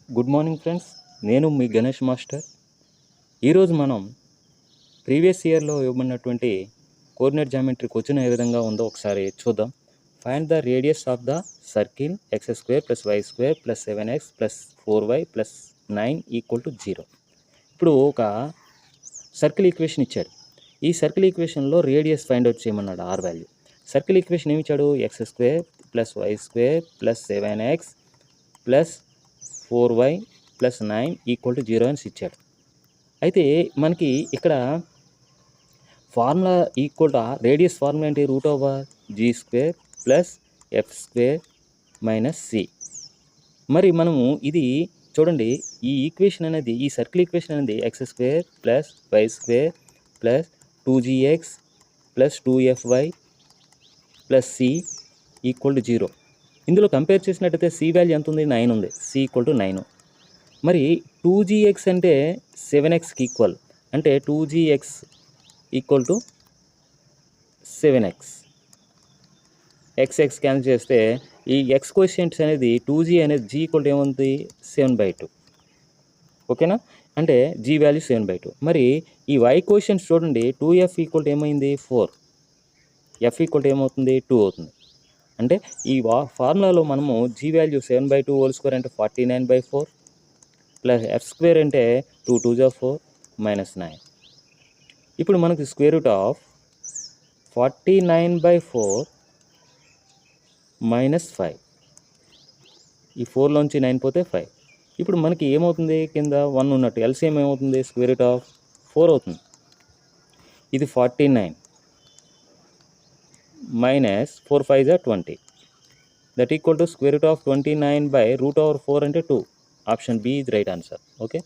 Good morning friends, నేను మీ Ganesh master. ఈరోజు మనం ప్రీవియస్ ఇయర్లో ఇవ్వబడినటువంటి కోఆర్డినేట్ జామెట్రీ క్వశ్చన్ ఏ విధంగా ఉందో ఒకసారి చూద్దాం. Find the radius of the circle x² + y² + 7x + 4y + 9 = 0. ఇప్పుడు ఒక సర్కిల్ ఈక్వేషన్ ఇచ్చాడు. ఈ సర్కిల్ ఈక్వేషన్లో రేడియస్ ఫైండ్ అవుట్ చేయమన్నాడు, ఆర్ వాల్యూ. సర్కిల్ ఈక్వేషన్ ఏమి ఇచ్చాడు? x² + y² + 7x + 4y + 9 = 0 అని ఇచ్చాడు. అయితే మనకి ఇక్కడ ఫార్ములా రేడియస్ ఫార్ములా ఏంటి? √g² + f² - c. మరి మనము ఇది చూడండి, ఈ ఈక్వేషన్ అనేది, ఈ సర్కిల్ ఈక్వేషన్ అనేది x² + y² + 2gx + 2fy + c = 0. ఇందులో కంపేర్ చేసినట్టయితే c వాల్యూ ఎంత ఉంది? 9 ఉంది. c = 9. మరి 2gx అంటే 7xకి ఈక్వల్, అంటే 2gx = 7x. x క్యాన్సిల్ చేస్తే ఈ x కోషియంట్స్ అనేది 2g అనేది g = ఏముంది? 7/2. ఓకేనా? అంటే g వాల్యూ 7/2. మరి ఈ y కోషియంట్స్ చూడండి, 2f = ఏమైంది? 4. f = ఏమవుతుంది? 2 అవుతుంది. అంటే ఈ ఫార్ములాలో మనము g వాల్యూ 7/2 హోల్ స్క్వేర్ అంటే 49/4 ప్లస్ f² అంటే 2 2 జా 4 -9. ఇప్పుడు మనకి √49/4 -5. ఈ 4లోంచి 9 పోతే 5. ఇప్పుడు మనకి ఏమవుతుంది? కింద 1 ఉన్నట్టు ఎల్సిఎం ఏమవుతుంది? √4 అవుతుంది. ఇది 49 -4 5 జా 20. దట్ ఈక్వల్ టు √29/√4 అంటే 2. Option B is right answer. Okay.